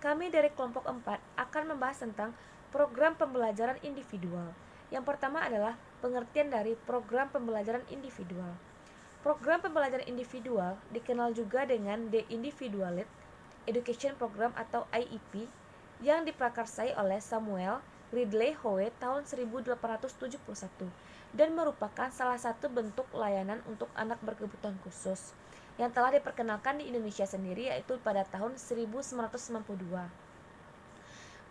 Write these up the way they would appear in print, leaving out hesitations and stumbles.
kami dari kelompok 4 akan membahas tentang program pembelajaran individual. Yang pertama adalah pengertian dari program pembelajaran individual. Program pembelajaran individual dikenal juga dengan The Individualized Education Program atau IEP yang diprakarsai oleh Samuel Ridley Howe tahun 1871 dan merupakan salah satu bentuk layanan untuk anak berkebutuhan khusus yang telah diperkenalkan di Indonesia sendiri, yaitu pada tahun 1992.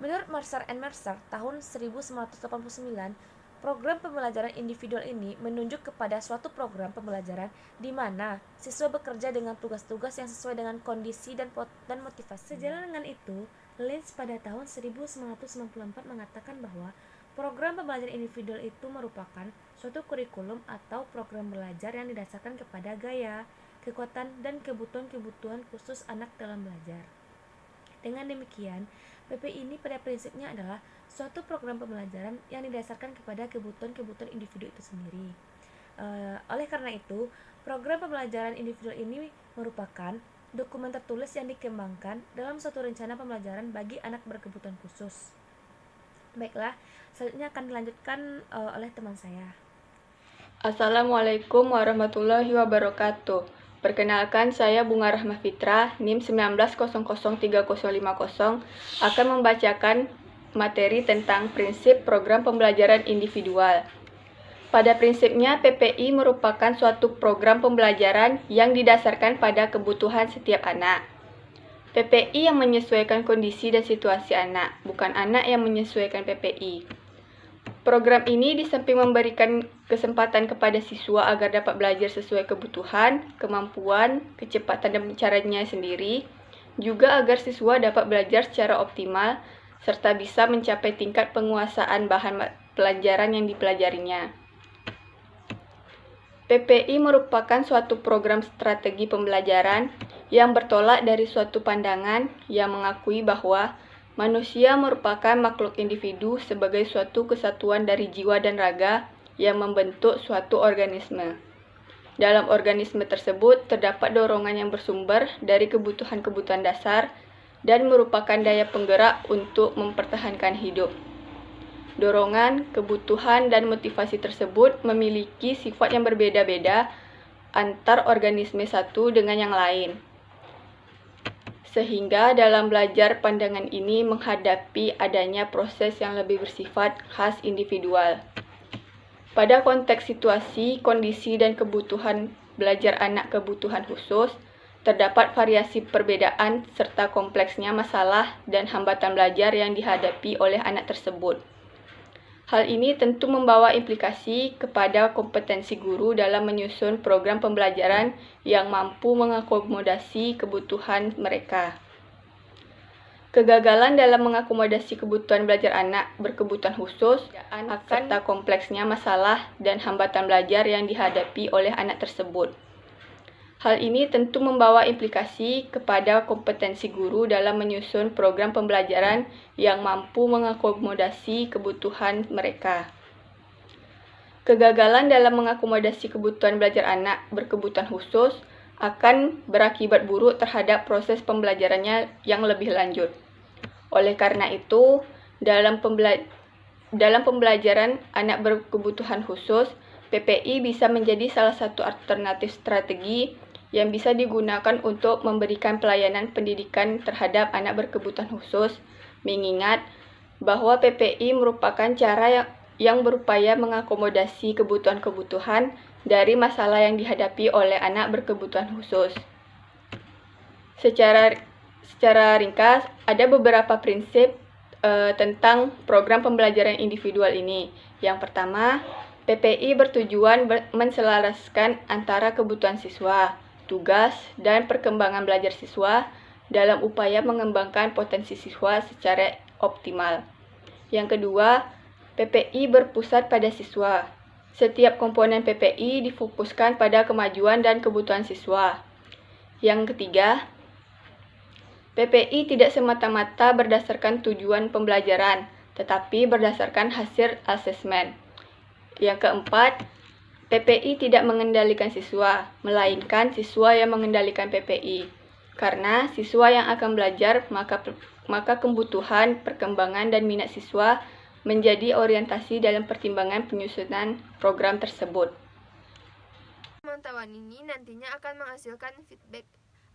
Menurut Mercer and Mercer tahun 1989, program pembelajaran individual ini menunjuk kepada suatu program pembelajaran di mana siswa bekerja dengan tugas-tugas yang sesuai dengan kondisi dan motivasi. Sejalan dengan itu, Lynch pada tahun 1994 mengatakan bahwa program pembelajaran individual itu merupakan suatu kurikulum atau program belajar yang didasarkan kepada gaya, kekuatan, dan kebutuhan-kebutuhan khusus anak dalam belajar. Dengan demikian, PPI ini pada prinsipnya adalah suatu program pembelajaran yang didasarkan kepada kebutuhan-kebutuhan individu itu sendiri. Oleh karena itu, program pembelajaran individual ini merupakan dokumen tertulis yang dikembangkan dalam suatu rencana pembelajaran bagi anak berkebutuhan khusus. Baiklah, selanjutnya akan dilanjutkan oleh teman saya. Assalamualaikum warahmatullahi wabarakatuh. Perkenalkan, saya Bunga Rahma Fitra, NIM 19003050, akan membacakan materi tentang prinsip program pembelajaran individual. Pada prinsipnya, PPI merupakan suatu program pembelajaran yang didasarkan pada kebutuhan setiap anak. PPI yang menyesuaikan kondisi dan situasi anak, bukan anak yang menyesuaikan PPI. Program ini di samping memberikan kesempatan kepada siswa agar dapat belajar sesuai kebutuhan, kemampuan, kecepatan dan caranya sendiri, juga agar siswa dapat belajar secara optimal serta bisa mencapai tingkat penguasaan bahan pelajaran yang dipelajarinya. PPI merupakan suatu program strategi pembelajaran yang bertolak dari suatu pandangan yang mengakui bahwa manusia merupakan makhluk individu sebagai suatu kesatuan dari jiwa dan raga yang membentuk suatu organisme. Dalam organisme tersebut terdapat dorongan yang bersumber dari kebutuhan-kebutuhan dasar dan merupakan daya penggerak untuk mempertahankan hidup. Dorongan, kebutuhan, dan motivasi tersebut memiliki sifat yang berbeda-beda antar organisme satu dengan yang lain. Sehingga dalam belajar pandangan ini menghadapi adanya proses yang lebih bersifat khas individual. Pada konteks situasi, kondisi, dan kebutuhan belajar anak kebutuhan khusus, terdapat variasi perbedaan serta kompleksnya masalah dan hambatan belajar yang dihadapi oleh anak tersebut. Hal ini tentu membawa implikasi kepada kompetensi guru dalam menyusun program pembelajaran yang mampu mengakomodasi kebutuhan mereka. Kegagalan dalam mengakomodasi kebutuhan belajar anak berkebutuhan khusus serta kompleksnya masalah dan hambatan belajar yang dihadapi oleh anak tersebut. Hal ini tentu membawa implikasi kepada kompetensi guru dalam menyusun program pembelajaran yang mampu mengakomodasi kebutuhan mereka. Kegagalan dalam mengakomodasi kebutuhan belajar anak berkebutuhan khusus akan berakibat buruk terhadap proses pembelajarannya yang lebih lanjut. Oleh karena itu, dalam pembelajaran anak berkebutuhan khusus, PPI bisa menjadi salah satu alternatif strategi yang bisa digunakan untuk memberikan pelayanan pendidikan terhadap anak berkebutuhan khusus, mengingat bahwa PPI merupakan cara yang berupaya mengakomodasi kebutuhan-kebutuhan dari masalah yang dihadapi oleh anak berkebutuhan khusus. Secara ringkas, ada beberapa prinsip tentang program pembelajaran individual ini. Yang pertama, PPI bertujuan menselaraskan antara kebutuhan siswa, tugas, dan perkembangan belajar siswa dalam upaya mengembangkan potensi siswa secara optimal. Yang kedua, PPI berpusat pada siswa. Setiap komponen PPI difokuskan pada kemajuan dan kebutuhan siswa. Yang ketiga, PPI tidak semata-mata berdasarkan tujuan pembelajaran, tetapi berdasarkan hasil asesmen. Yang keempat, PPI tidak mengendalikan siswa, melainkan siswa yang mengendalikan PPI. Karena siswa yang akan belajar, maka maka kebutuhan, perkembangan, dan minat siswa menjadi orientasi dalam pertimbangan penyusunan program tersebut. Pemantauan ini nantinya akan menghasilkan feedback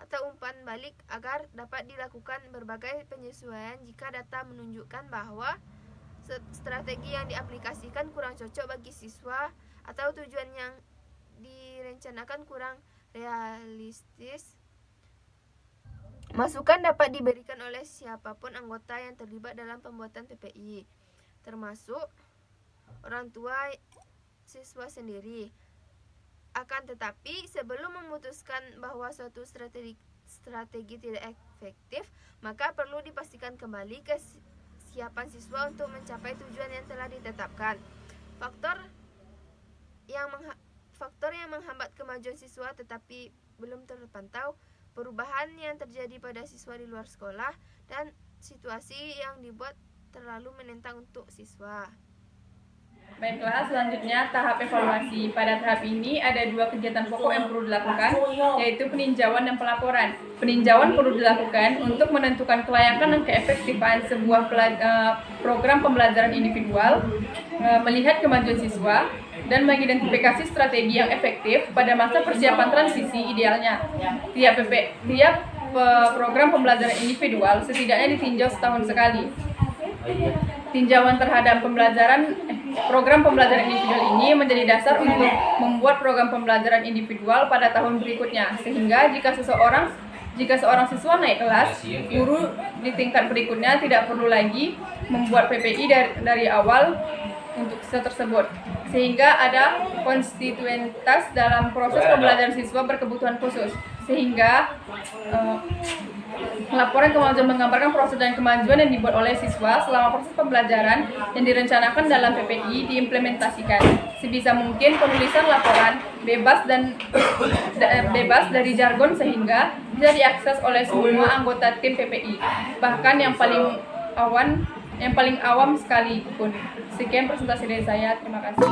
atau umpan balik agar dapat dilakukan berbagai penyesuaian jika data menunjukkan bahwa strategi yang diaplikasikan kurang cocok bagi siswa atau tujuan yang direncanakan kurang realistis. Masukan dapat diberikan oleh siapapun anggota yang terlibat dalam pembuatan PPI, termasuk orang tua siswa sendiri. Akan tetapi, sebelum memutuskan bahwa suatu strategi tidak efektif, maka perlu dipastikan kembali kesiapan siswa untuk mencapai tujuan yang telah ditetapkan. Faktor yang menghambat kemajuan siswa tetapi belum terpantau, perubahan yang terjadi pada siswa di luar sekolah, dan situasi yang dibuat terlalu menentang untuk siswa. Baiklah, selanjutnya tahap evaluasi. Pada tahap ini ada 2 kegiatan pokok yang perlu dilakukan, yaitu peninjauan dan pelaporan. Peninjauan perlu dilakukan untuk menentukan kelayakan dan keefektifan sebuah program pembelajaran individual, melihat kemajuan siswa, dan mengidentifikasi strategi yang efektif pada masa persiapan transisi idealnya. Tiap program pembelajaran individual setidaknya ditinjau setahun sekali. Tinjauan terhadap program pembelajaran individual ini menjadi dasar untuk membuat program pembelajaran individual pada tahun berikutnya, sehingga jika seorang siswa naik kelas, guru di tingkat berikutnya tidak perlu lagi membuat PPI dari awal untuk siswa tersebut, sehingga ada konstituentas dalam proses pembelajaran siswa berkebutuhan khusus, sehingga laporan kemajuan menggambarkan proses dan kemajuan yang dibuat oleh siswa selama proses pembelajaran yang direncanakan dalam PPI diimplementasikan. Sebisa mungkin penulisan laporan bebas dari jargon sehingga bisa diakses oleh semua anggota tim PPI, bahkan yang paling awam sekalipun. Sekian presentasi dari saya. Terima kasih.